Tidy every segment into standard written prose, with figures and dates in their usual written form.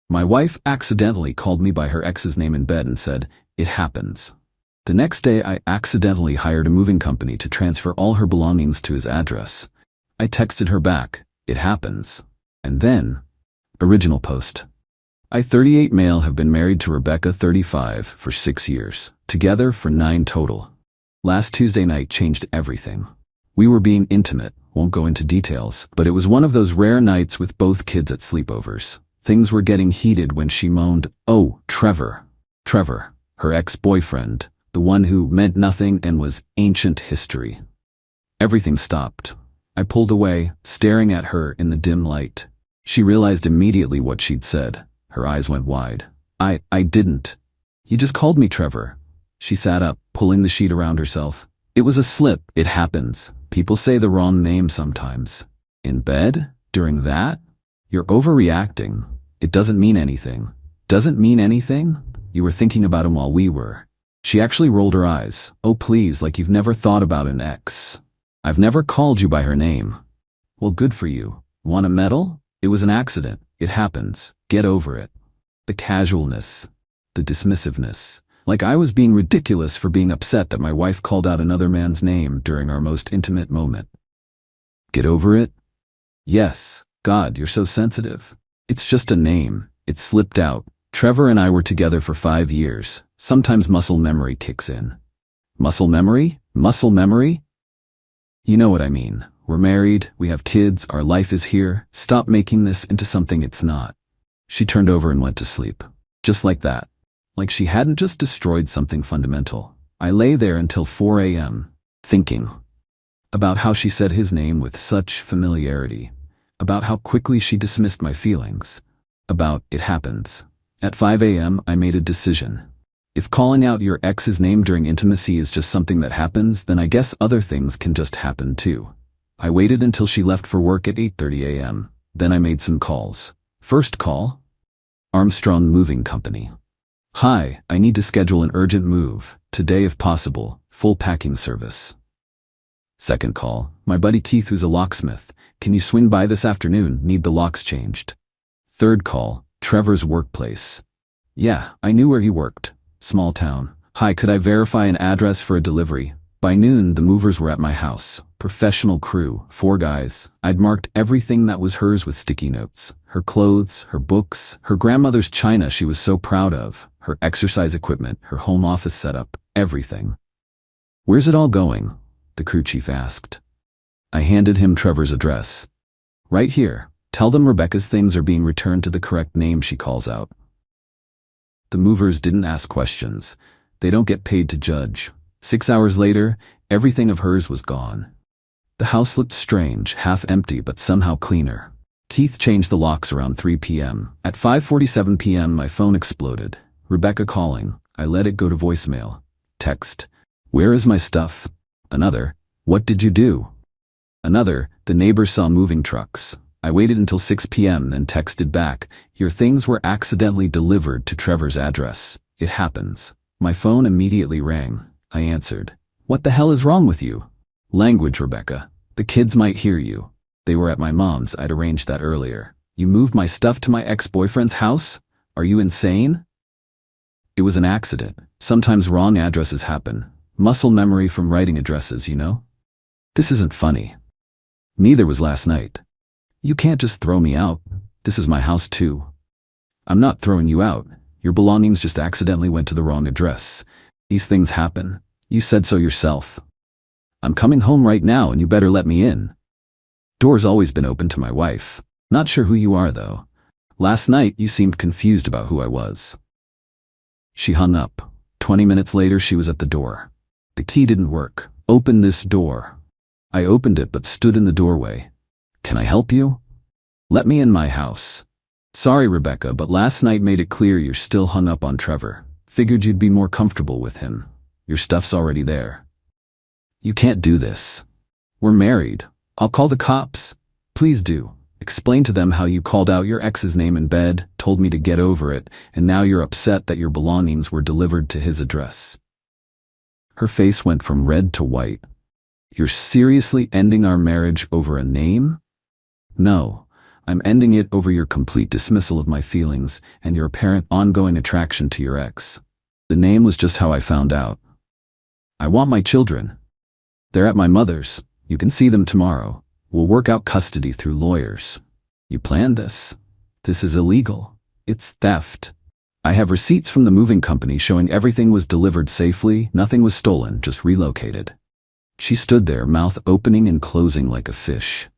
My wife accidentally called me by her ex's name in bed and said, "It happens." The next day I accidentally hired a moving company to transfer all her belongings to his address. I texted her back, "It happens." And then, original post. I, 38 male, have been married to Rebecca, 35, for 6 years. Together for 9 total. Last Tuesday night changed everything. We were being intimate, won't go into details, but it was one of those rare nights with both kids at sleepovers. Things were getting heated when she moaned, "Oh, Trevor." Trevor, her ex-boyfriend, the one who meant nothing and was ancient history. Everything stopped. I pulled away, staring at her in the dim light. She realized immediately what she'd said. Her eyes went wide. I didn't. You just called me Trevor." She sat up, pulling the sheet around herself. "It was a slip. It happens. People say the wrong name sometimes." "In bed? During that? You're overreacting. It doesn't mean anything." "Doesn't mean anything? You were thinking about him while we were." She actually rolled her eyes. "Oh please, like you've never thought about an ex." "I've never called you by her name." "Well, good for you. Want a medal? It was an accident. It happens. Get over it." The casualness. The dismissiveness. Like I was being ridiculous for being upset that my wife called out another man's name during our most intimate moment. Get over it? Yes. God, you're so sensitive. It's just a name. It slipped out. Trevor and I were together for 5 years. Sometimes muscle memory kicks in. Muscle memory? Muscle memory? You know what I mean. We're married, we have kids, our life is here. Stop making this into something it's not. She turned over and went to sleep. Just like that. Like she hadn't just destroyed something fundamental. I lay there until 4 a.m., thinking about how she said his name with such familiarity, about how quickly she dismissed my feelings, about it happens. At 5 a.m., I made a decision. If calling out your ex's name during intimacy is just something that happens, then I guess other things can just happen too. I waited until she left for work at 8:30 a.m. Then I made some calls. First call? Armstrong Moving Company. "Hi, I need to schedule an urgent move, today if possible, full packing service." Second call, "My buddy Keith, who's a locksmith. Can you swing by this afternoon? Need the locks changed." Third call, Trevor's workplace. "Yeah, I knew where he worked. Small town. Hi, could I verify an address for a delivery?" By noon, the movers were at my house. Professional crew, 4 guys. I'd marked everything that was hers with sticky notes. Her clothes, her books, her grandmother's china she was so proud of, her exercise equipment, her home office setup, everything. "Where's it all going?" the crew chief asked. I handed him Trevor's address. "Right here. Tell them Rebecca's things are being returned to the correct name," she calls out. The movers didn't ask questions. They don't get paid to judge. 6 hours later, everything of hers was gone. The house looked strange, half empty but somehow cleaner. Keith changed the locks around 3 p.m. At 5:47 p.m. my phone exploded. Rebecca calling. I let it go to voicemail. Text. "Where is my stuff?" Another. "What did you do?" Another. "The neighbors saw moving trucks." I waited until 6 p.m. then texted back. "Your things were accidentally delivered to Trevor's address. It happens." My phone immediately rang. I answered. "What the hell is wrong with you?" "Language, Rebecca. The kids might hear you." "They were at my mom's. I'd arranged that earlier." "You moved my stuff to my ex-boyfriend's house? Are you insane?" "It was an accident. Sometimes wrong addresses happen. Muscle memory from writing addresses, you know?" "This isn't funny." "Neither was last night." "You can't just throw me out. This is my house too." "I'm not throwing you out. Your belongings just accidentally went to the wrong address. These things happen. You said so yourself." "I'm coming home right now and you better let me in." "Door's always been open to my wife. Not sure who you are though. Last night you seemed confused about who I was." She hung up. 20 minutes later she was at the door. "The key didn't work. Open this door." I opened it but stood in the doorway. "Can I help you?" "Let me in my house." "Sorry, Rebecca, but last night made it clear you're still hung up on Trevor. Figured you'd be more comfortable with him. Your stuff's already there." "You can't do this. We're married. I'll call the cops." "Please do. Explain to them how you called out your ex's name in bed, told me to get over it, and now you're upset that your belongings were delivered to his address." Her face went from red to white. "You're seriously ending our marriage over a name?" "No. I'm ending it over your complete dismissal of my feelings and your apparent ongoing attraction to your ex. The name was just how I found out. I want my children. They're at my mother's. You can see them tomorrow. We'll work out custody through lawyers. You planned this. This is illegal. It's theft. I have receipts from the moving company showing everything was delivered safely, nothing was stolen, just relocated. She stood there, mouth opening and closing like a fish.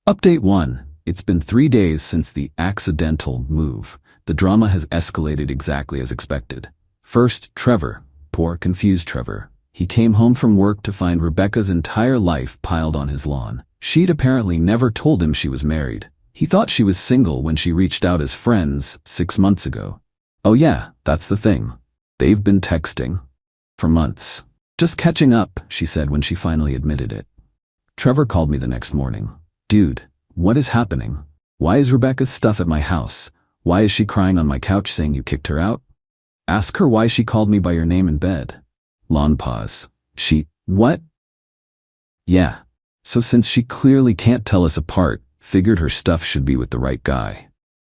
Update 1. It's been 3 days since the accidental move. The drama has escalated exactly as expected. First, Trevor. Poor, confused Trevor. He came home from work to find Rebecca's entire life piled on his lawn. She'd apparently never told him she was married. He thought she was single when she reached out as friends 6 months ago. Oh yeah, that's the thing. They've been texting for months. Just catching up, she said when she finally admitted it. Trevor called me the next morning. Dude, what is happening? Why is Rebecca's stuff at my house? Why is she crying on my couch saying you kicked her out? Ask her why she called me by your name in bed. Long pause. What? Yeah. So since she clearly can't tell us apart, figured her stuff should be with the right guy.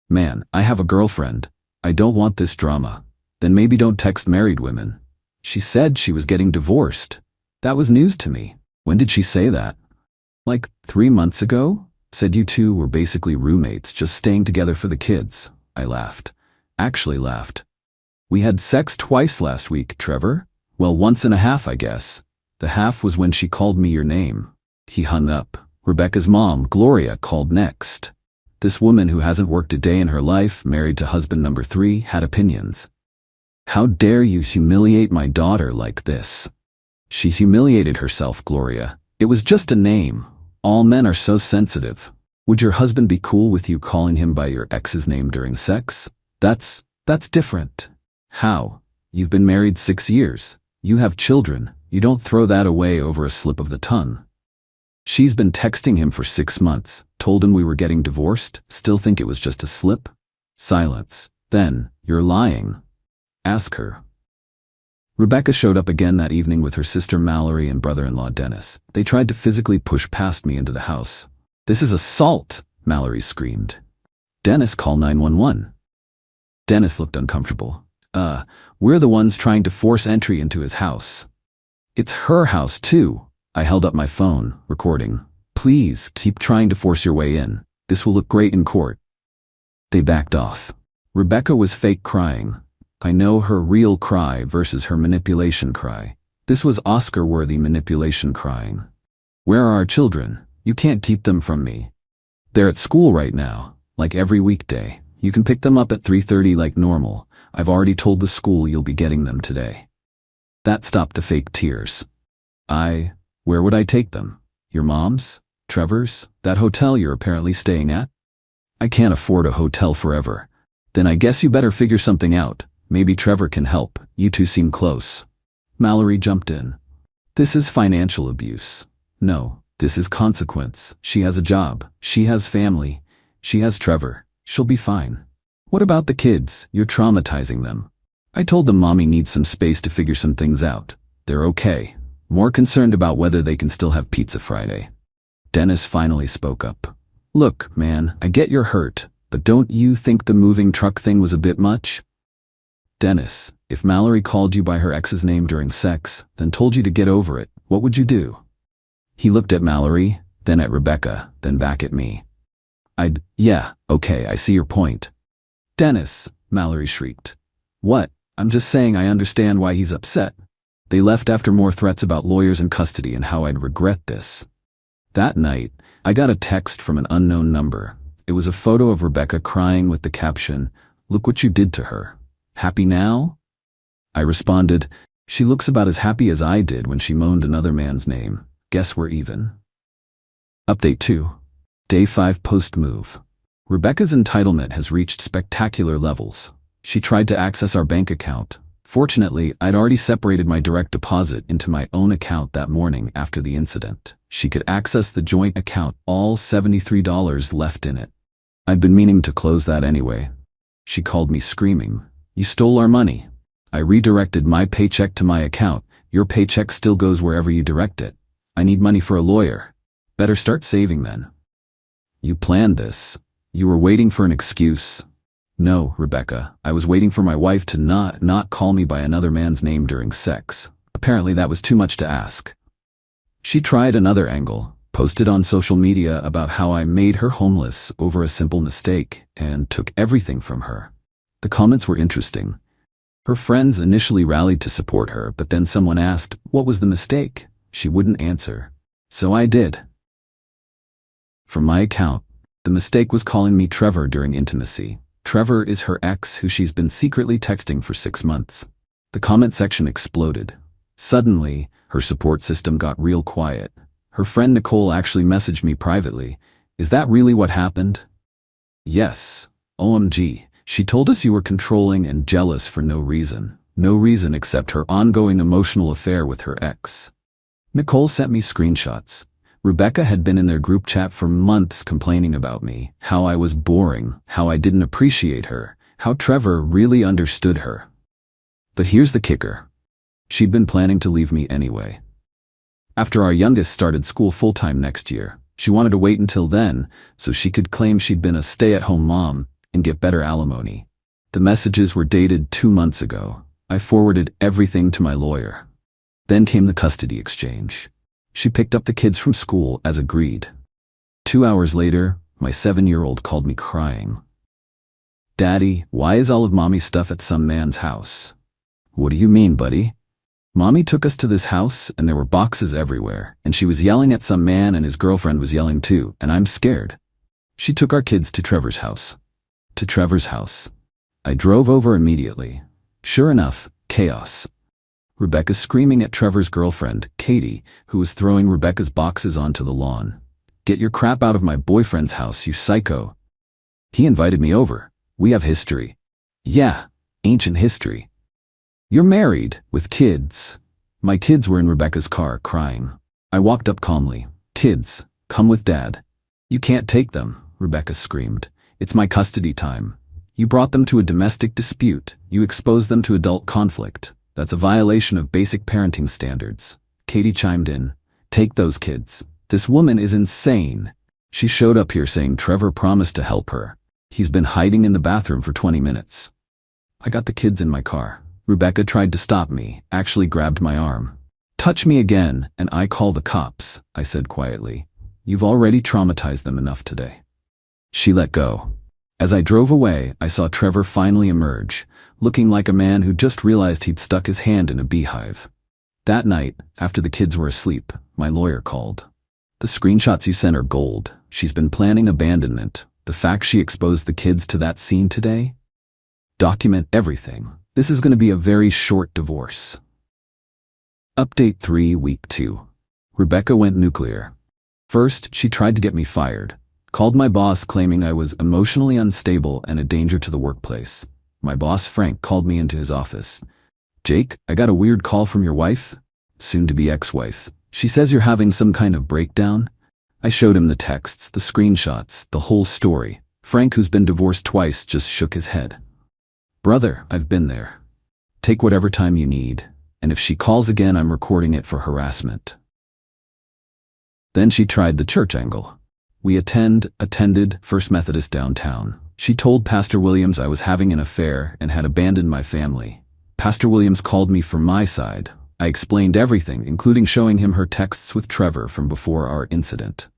Man, I have a girlfriend. I don't want this drama. Then maybe don't text married women. She said she was getting divorced. That was news to me. When did she say that? Like 3 months ago? Said you two were basically roommates, just staying together for the kids. I laughed. Actually laughed. We had sex twice last week, Trevor. Well, once and a half, I guess. The half was when she called me your name. He hung up. Rebecca's mom, Gloria, called next. This woman who hasn't worked a day in her life, married to husband number 3, had opinions. How dare you humiliate my daughter like this? She humiliated herself, Gloria. It was just a name. All men are so sensitive. Would your husband be cool with you calling him by your ex's name during sex? That's different. How? You've been married 6 years. You have children. You don't throw that away over a slip of the tongue. She's been texting him for 6 months, told him we were getting divorced, still think it was just a slip? Silence. Then, you're lying. Ask her. Rebecca showed up again that evening with her sister Mallory and brother-in-law Dennis. They tried to physically push past me into the house. This is assault, Mallory screamed. Dennis, call 911. Dennis looked uncomfortable. We're the ones trying to force entry into his house. It's her house too. I held up my phone, recording. Please, keep trying to force your way in. This will look great in court. They backed off. Rebecca was fake crying. I know her real cry versus her manipulation cry. This was Oscar-worthy manipulation crying. Where are our children? You can't keep them from me. They're at school right now, like every weekday. You can pick them up at 3:30 like normal. I've already told the school you'll be getting them today. That stopped the fake tears. Where would I take them? Your mom's? Trevor's? That hotel you're apparently staying at? I can't afford a hotel forever. Then I guess you better figure something out. Maybe Trevor can help. You two seem close. Mallory jumped in. This is financial abuse. No, this is consequence. She has a job. She has family. She has Trevor. She'll be fine. What about the kids? You're traumatizing them. I told them mommy needs some space to figure some things out. They're okay. More concerned about whether they can still have pizza Friday. Dennis finally spoke up. Look, man, I get you're hurt, but don't you think the moving truck thing was a bit much? Dennis, if Mallory called you by her ex's name during sex, then told you to get over it, what would you do? He looked at Mallory, then at Rebecca, then back at me. Yeah, okay, I see your point. Dennis, Mallory shrieked. What? I'm just saying I understand why he's upset. They left after more threats about lawyers and custody and how I'd regret this. That night, I got a text from an unknown number. It was a photo of Rebecca crying with the caption, "Look what you did to her. Happy now?" I responded, "She looks about as happy as I did when she moaned another man's name. Guess we're even." Update 2. Day 5 post-move. Rebecca's entitlement has reached spectacular levels. She tried to access our bank account. Fortunately, I'd already separated my direct deposit into my own account that morning after the incident. She could access the joint account, all $73 left in it. I'd been meaning to close that anyway. She called me screaming, "You stole our money." I redirected my paycheck to my account. Your paycheck still goes wherever you direct it. I need money for a lawyer. Better start saving then. You planned this. You were waiting for an excuse. No, Rebecca, I was waiting for my wife to not call me by another man's name during sex. Apparently that was too much to ask. She tried another angle, posted on social media about how I made her homeless over a simple mistake and took everything from her. The comments were interesting. Her friends initially rallied to support her, but then someone asked, what was the mistake? She wouldn't answer. So I did. From my account, the mistake was calling me Trevor during intimacy. Trevor is her ex who she's been secretly texting for 6 months. The comment section exploded. Suddenly, her support system got real quiet. Her friend Nicole actually messaged me privately. Is that really what happened? Yes. OMG. She told us you were controlling and jealous for no reason. No reason except her ongoing emotional affair with her ex. Nicole sent me screenshots. Rebecca had been in their group chat for months complaining about me, how I was boring, how I didn't appreciate her, how Trevor really understood her. But here's the kicker. She'd been planning to leave me anyway. After our youngest started school full-time next year, she wanted to wait until then so she could claim she'd been a stay-at-home mom and get better alimony. The messages were dated 2 months ago. I forwarded everything to my lawyer. Then came the custody exchange. She picked up the kids from school as agreed. 2 hours later, my 7-year-old called me crying. Daddy, why is all of Mommy's stuff at some man's house? What do you mean, buddy? Mommy took us to this house and there were boxes everywhere, and she was yelling at some man and his girlfriend was yelling too, and I'm scared. She took our kids to Trevor's house. To Trevor's house. I drove over immediately. Sure enough, chaos. Rebecca screaming at Trevor's girlfriend, Katie, who was throwing Rebecca's boxes onto the lawn. Get your crap out of my boyfriend's house, you psycho. He invited me over. We have history. Yeah, ancient history. You're married, with kids. My kids were in Rebecca's car, crying. I walked up calmly. Kids, come with Dad. You can't take them, Rebecca screamed. It's my custody time. You brought them to a domestic dispute. You exposed them to adult conflict. That's a violation of basic parenting standards. Katie chimed in. Take those kids. This woman is insane. She showed up here saying Trevor promised to help her. He's been hiding in the bathroom for 20 minutes. I got the kids in my car. Rebecca tried to stop me, actually grabbed my arm. Touch me again, and I call the cops, I said quietly. You've already traumatized them enough today. She let go. As I drove away, I saw Trevor finally emerge, looking like a man who just realized he'd stuck his hand in a beehive. That night, after the kids were asleep, my lawyer called. The screenshots you sent are gold. She's been planning abandonment. The fact she exposed the kids to that scene today? Document everything. This is going to be a very short divorce. Update 3, Week 2. Rebecca went nuclear. First, she tried to get me fired. Called my boss claiming I was emotionally unstable and a danger to the workplace. My boss, Frank, called me into his office. Jake, I got a weird call from your wife? Soon-to-be ex-wife. She says you're having some kind of breakdown? I showed him the texts, the screenshots, the whole story. Frank, who's been divorced twice, just shook his head. Brother, I've been there. Take whatever time you need, and if she calls again, I'm recording it for harassment. Then she tried the church angle. We attended First Methodist downtown. She told Pastor Williams I was having an affair and had abandoned my family. Pastor Williams called me for my side. I explained everything, including showing him her texts with Trevor from before our incident.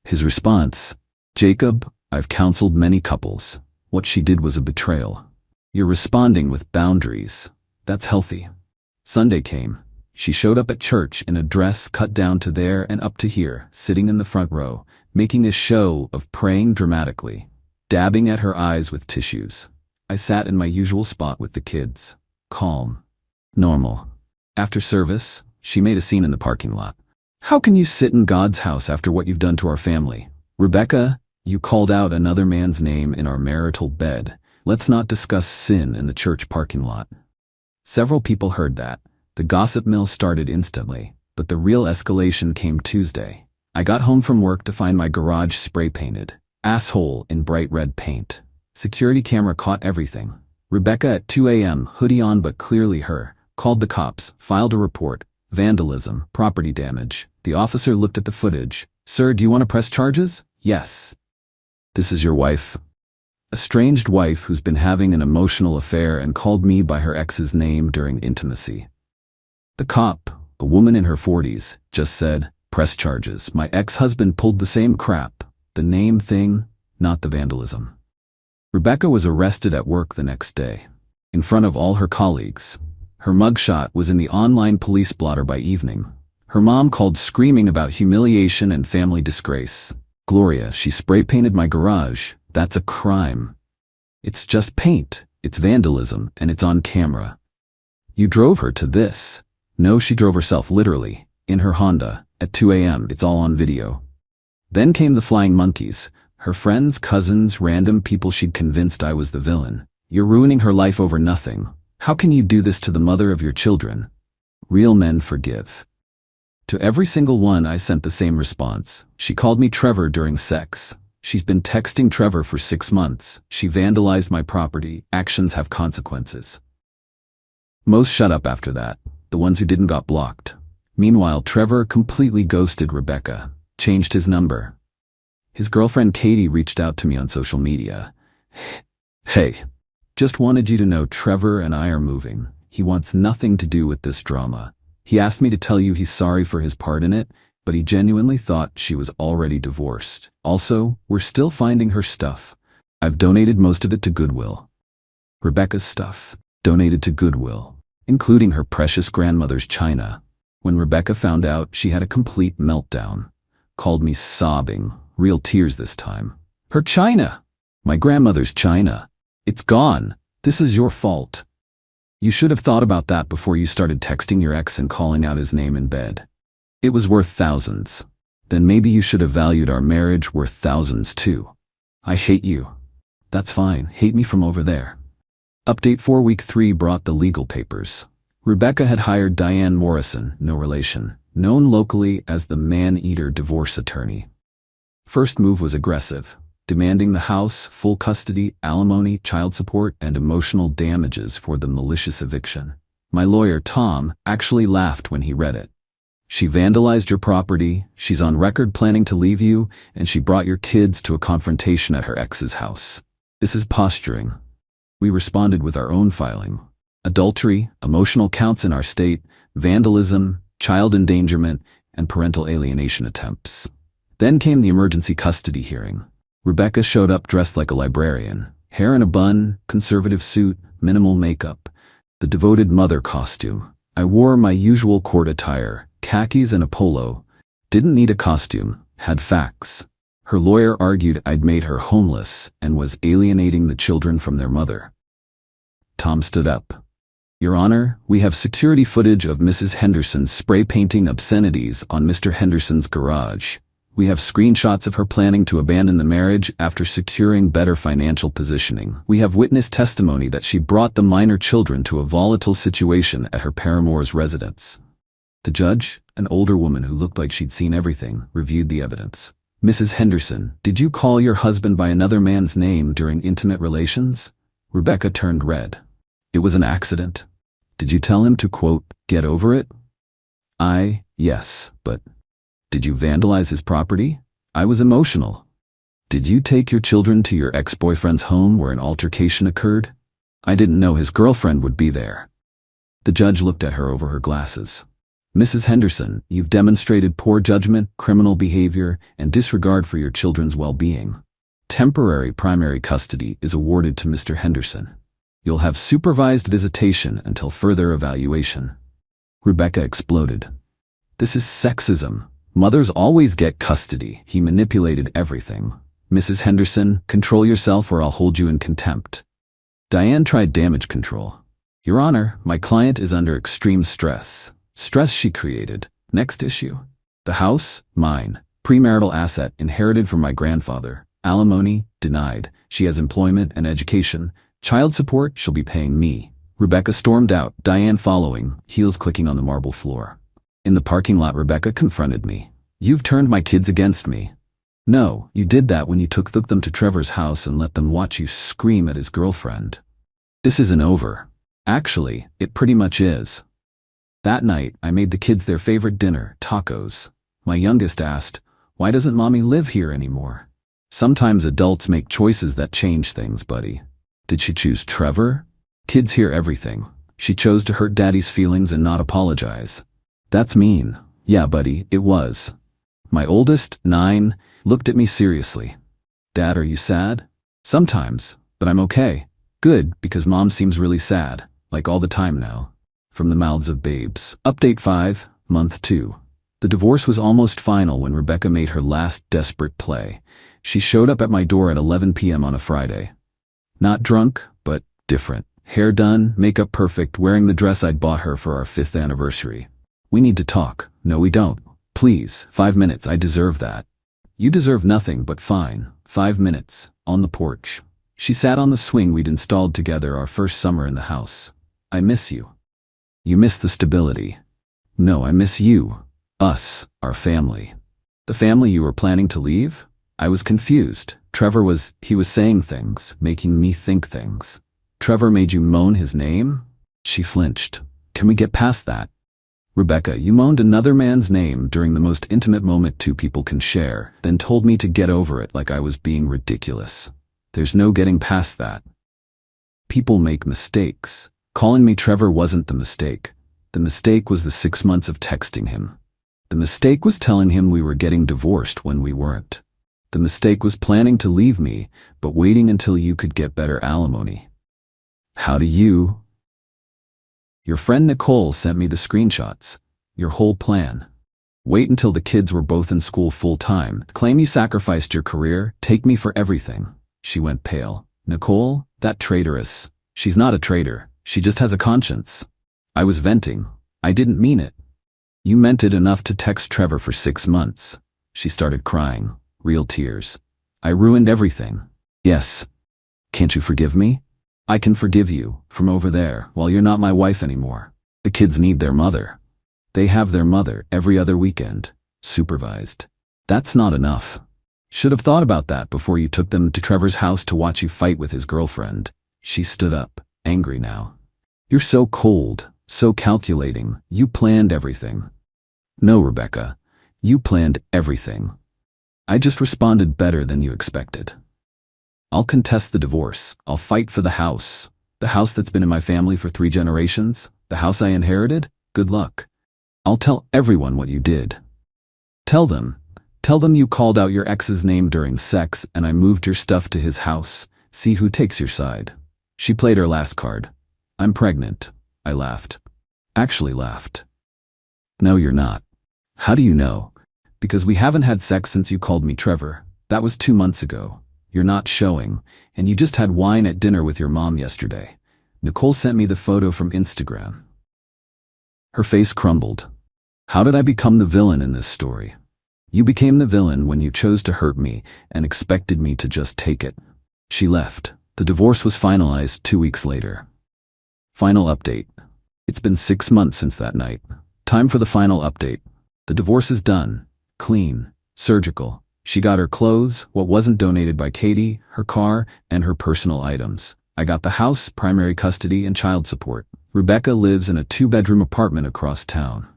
His response, Jacob, I've counseled many couples. What she did was a betrayal. You're responding with boundaries. That's healthy. Sunday came. She showed up at church in a dress cut down to there and up to here, sitting in the front row, making a show of praying dramatically, dabbing at her eyes with tissues. I sat in my usual spot with the kids. Calm. Normal. After service, she made a scene in the parking lot. How can you sit in God's house after what you've done to our family? Rebecca, you called out another man's name in our marital bed. Let's not discuss sin in the church parking lot. Several people heard that. The gossip mill started instantly, but the real escalation came Tuesday. I got home from work to find my garage spray painted. Asshole in bright red paint. Security camera caught everything. Rebecca at 2 a.m., hoodie on but clearly her, called the cops, filed a report. Vandalism, property damage. The officer looked at the footage. Sir, do you want to press charges? Yes. This is your wife? Estranged wife who's been having an emotional affair and called me by her ex's name during intimacy. The cop, a woman in her 40s, just said, "Press charges. My ex-husband pulled the same crap. The name thing, not the vandalism." Rebecca was arrested at work the next day, in front of all her colleagues. Her mugshot was in the online police blotter by evening. Her mom called screaming about humiliation and family disgrace. "Gloria, she spray-painted my garage. That's a crime. It's just paint. It's vandalism, and it's on camera. You drove her to this." No, she drove herself literally, in her Honda, at 2 a.m. It's all on video. Then came the flying monkeys. Her friends, cousins, random people she'd convinced I was the villain. "You're ruining her life over nothing. How can you do this to the mother of your children? Real men forgive." To every single one I sent the same response. She called me Trevor during sex. She's been texting Trevor for 6 months. She vandalized my property. Actions have consequences. Most shut up after that. The ones who didn't got blocked. Meanwhile, Trevor completely ghosted Rebecca, changed his number. His girlfriend Katie reached out to me on social media. "Hey, just wanted you to know Trevor and I are moving. He wants nothing to do with this drama. He asked me to tell you he's sorry for his part in it, but he genuinely thought she was already divorced. Also, we're still finding her stuff. I've donated most of it to Goodwill." Rebecca's stuff, donated to Goodwill, including her precious grandmother's china. When Rebecca found out, she had a complete meltdown. Called me sobbing, real tears this time. "Her china! My grandmother's china. It's gone. This is your fault. You should have thought about that before you started texting your ex and calling out his name in bed. It was worth thousands. Then maybe you should have valued our marriage worth thousands too. I hate you." "That's fine. Hate me from over there." Update 4 Week 3 brought the legal papers. Rebecca had hired Diane Morrison, no relation, known locally as the man-eater divorce attorney. First move was aggressive, demanding the house, full custody, alimony, child support, and emotional damages for the malicious eviction. My lawyer, Tom, actually laughed when he read it. "She vandalized your property, she's on record planning to leave you, and she brought your kids to a confrontation at her ex's house. This is posturing." We responded with our own filing. Adultery, emotional counts in our state, vandalism, child endangerment, and parental alienation attempts. Then came the emergency custody hearing. Rebecca showed up dressed like a librarian. Hair in a bun, conservative suit, minimal makeup. The devoted mother costume. I wore my usual court attire, khakis and a polo. Didn't need a costume, had facts. Her lawyer argued I'd made her homeless and was alienating the children from their mother. Tom stood up. "Your Honor, we have security footage of Mrs. Henderson spray painting obscenities on Mr. Henderson's garage. We have screenshots of her planning to abandon the marriage after securing better financial positioning. We have witness testimony that she brought the minor children to a volatile situation at her paramour's residence." The judge, an older woman who looked like she'd seen everything, reviewed the evidence. "Mrs. Henderson, did you call your husband by another man's name during intimate relations?" Rebecca turned red. "It was an accident." "Did you tell him to, quote, get over it?" Yes, but did you vandalize his property?" "I was emotional." "Did you take your children to your ex-boyfriend's home where an altercation occurred?" "I didn't know his girlfriend would be there." The judge looked at her over her glasses. "Mrs. Henderson, you've demonstrated poor judgment, criminal behavior, and disregard for your children's well-being. Temporary primary custody is awarded to Mr. Henderson. You'll have supervised visitation until further evaluation." Rebecca exploded. "This is sexism. Mothers always get custody." He manipulated everything. "Mrs. Henderson, control yourself or I'll hold you in contempt." Diane tried damage control. "Your Honor, my client is under extreme stress. Stress she created. Next issue. The house, mine. Premarital asset inherited from my grandfather. Alimony, denied. She has employment and education. Child support, she'll be paying me." Rebecca stormed out, Diane following, heels clicking on the marble floor. In the parking lot, Rebecca confronted me. "You've turned my kids against me." "No, you did that when you took them to Trevor's house and let them watch you scream at his girlfriend. This isn't over." "Actually, it pretty much is." That night, I made the kids their favorite dinner, tacos. My youngest asked, "Why doesn't Mommy live here anymore?" Sometimes adults make choices that change things, buddy. Did she choose Trevor? Kids hear everything. She chose to hurt daddy's feelings and not apologize. That's mean. Yeah, buddy, it was. My oldest, 9, looked at me seriously. Dad, are you sad? Sometimes, but I'm okay. Good, because Mom seems really sad, like all the time now. From the mouths of babes. Update 5, month 2. The divorce was almost final when Rebecca made her last desperate play. She showed up at my door at 11 p.m. on a Friday. Not drunk, but different. Hair done, makeup perfect, wearing the dress I'd bought her for our 5th anniversary. We need to talk. No, we don't. Please, 5 minutes, I deserve that. You deserve nothing but fine. 5 minutes, on the porch. She sat on the swing we'd installed together our first summer in the house. I miss you. You miss the stability. No, I miss you. Us, our family. The family you were planning to leave? I was confused. Trevor was saying things, making me think things. Trevor made you moan his name? She flinched. Can we get past that? Rebecca, you moaned another man's name during the most intimate moment two people can share, then told me to get over it like I was being ridiculous. There's no getting past that. People make mistakes. Calling me Trevor wasn't the mistake. The mistake was the 6 months of texting him. The mistake was telling him we were getting divorced when we weren't. The mistake was planning to leave me, but waiting until you could get better alimony. How do you? Your friend Nicole sent me the screenshots. Your whole plan. Wait until the kids were both in school full-time. Claim you sacrificed your career. Take me for everything. She went pale. Nicole? That traitoress. She's not a traitor. She just has a conscience. I was venting. I didn't mean it. You meant it enough to text Trevor for 6 months. She started crying. Real tears. I ruined everything. Yes. Can't you forgive me? I can forgive you, from over there, while you're not my wife anymore. The kids need their mother. They have their mother every other weekend, supervised. That's not enough. Should have thought about that before you took them to Trevor's house to watch you fight with his girlfriend. She stood up, angry now. You're so cold, so calculating. You planned everything. No, Rebecca. You planned everything. I just responded better than you expected. I'll contest the divorce. I'll fight for the house. The house that's been in my family for 3 generations. The house I inherited. Good luck. I'll tell everyone what you did. Tell them you called out your ex's name during sex and I moved your stuff to his house. See who takes your side. She played her last card. I'm pregnant. I laughed. Actually laughed. No, you're not. How do you know? Because we haven't had sex since you called me Trevor. That was 2 months ago. You're not showing, and you just had wine at dinner with your mom yesterday. Nicole sent me the photo from Instagram. Her face crumbled. How did I become the villain in this story? You became the villain when you chose to hurt me and expected me to just take it. She left. The divorce was finalized 2 weeks later. Final update. It's been 6 months since that night. Time for the final update. The divorce is done. Clean. Surgical. She got her clothes, what wasn't donated by Katie, her car, and her personal items. I got the house, primary custody, and child support. Rebecca lives in a 2-bedroom apartment across town.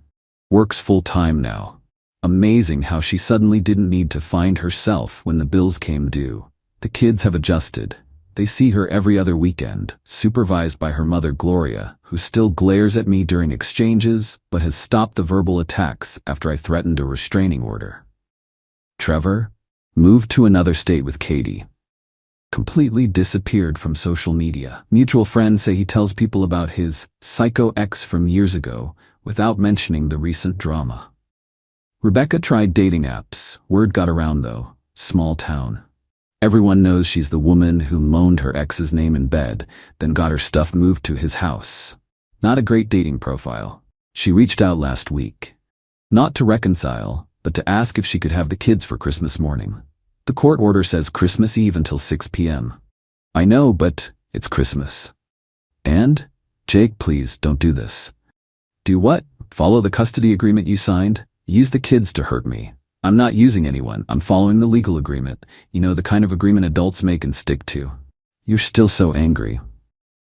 Works full-time now. Amazing how she suddenly didn't need to find herself when the bills came due. The kids have adjusted. They see her every other weekend, supervised by her mother Gloria, who still glares at me during exchanges, but has stopped the verbal attacks after I threatened a restraining order. Trevor moved to another state with Katie. Completely disappeared from social media. Mutual friends say he tells people about his psycho ex from years ago without mentioning the recent drama. Rebecca tried dating apps. Word got around though. Small town. Everyone knows she's the woman who moaned her ex's name in bed, then got her stuff moved to his house. Not a great dating profile. She reached out last week. Not to reconcile, but to ask if she could have the kids for Christmas morning. The court order says Christmas Eve until 6 p.m. I know, but it's Christmas. And? Jake, please don't do this. Do what? Follow the custody agreement you signed? Use the kids to hurt me. I'm not using anyone. I'm following the legal agreement. You know, the kind of agreement adults make and stick to. You're still so angry.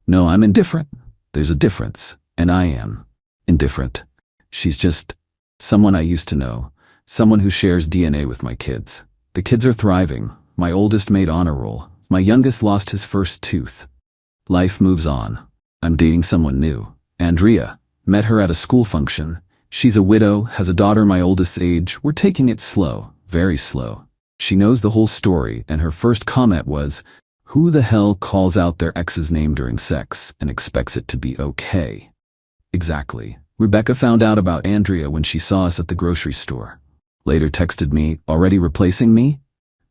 No, I'm indifferent. There's a difference. And I am indifferent. She's just someone I used to know. Someone who shares DNA with my kids. The kids are thriving. My oldest made honor roll. My youngest lost his first tooth. Life moves on. I'm dating someone new. Andrea. Met her at a school function. She's a widow, has a daughter my oldest's age. We're taking it slow, very slow. She knows the whole story, and her first comment was, "Who the hell calls out their ex's name during sex and expects it to be okay?" Exactly. Rebecca found out about Andrea when she saw us at the grocery store. Later texted me, "Already replacing me?"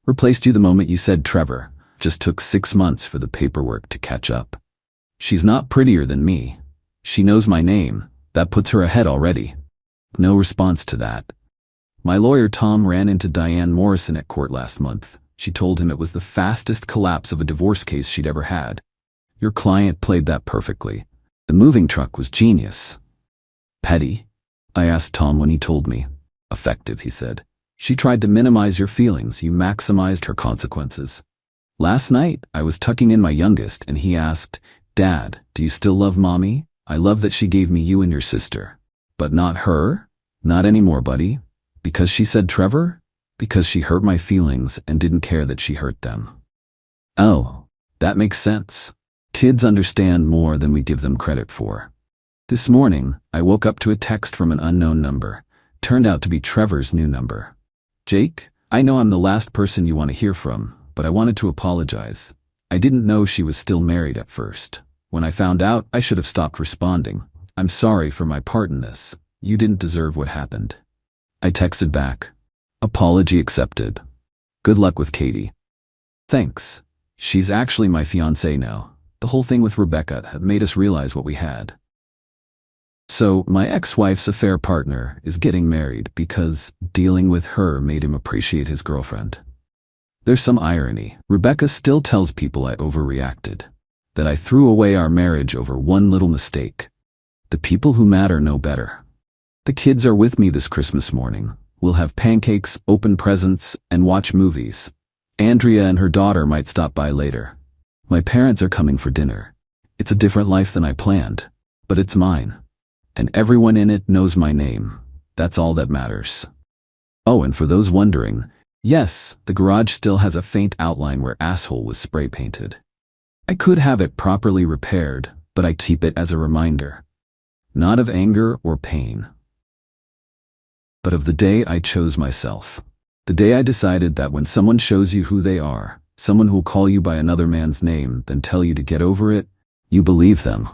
"Replaced you the moment you said Trevor. Just took 6 months for the paperwork to catch up." She's not prettier than me. She knows my name. That puts her ahead already. No response to that. My lawyer Tom ran into Diane Morrison at court last month. She told him it was the fastest collapse of a divorce case she'd ever had. Your client played that perfectly. The moving truck was genius. Petty? I asked Tom when he told me. Effective, he said. She tried to minimize your feelings. You maximized her consequences. Last night, I was tucking in my youngest and he asked, "Dad, do you still love Mommy? I love that she gave me you and your sister." But not her? Not anymore, buddy. Because she said Trevor? Because she hurt my feelings and didn't care that she hurt them. Oh, that makes sense. Kids understand more than we give them credit for. This morning, I woke up to a text from an unknown number. Turned out to be Trevor's new number. "Jake, I know I'm the last person you want to hear from, but I wanted to apologize. I didn't know she was still married at first. When I found out, I should have stopped responding. I'm sorry for my part in this. You didn't deserve what happened." I texted back, "Apology accepted. Good luck with Katie." Thanks. She's actually my fiancée now. The whole thing with Rebecca had made us realize what we had. So, my ex-wife's affair partner is getting married because dealing with her made him appreciate his girlfriend. There's some irony. Rebecca still tells people I overreacted, that I threw away our marriage over one little mistake. The people who matter know better. The kids are with me this Christmas morning. We'll have pancakes, open presents, and watch movies. Andrea and her daughter might stop by later. My parents are coming for dinner. It's a different life than I planned, but it's mine. And everyone in it knows my name. That's all that matters. Oh, and for those wondering, yes, the garage still has a faint outline where asshole was spray painted. I could have it properly repaired, but I keep it as a reminder. Not of anger or pain, but of the day I chose myself. The day I decided that when someone shows you who they are, someone who'll call you by another man's name, then tell you to get over it, you believe them,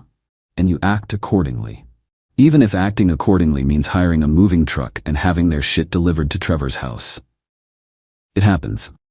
and you act accordingly. Even if acting accordingly means hiring a moving truck and having their shit delivered to Trevor's house. It happens.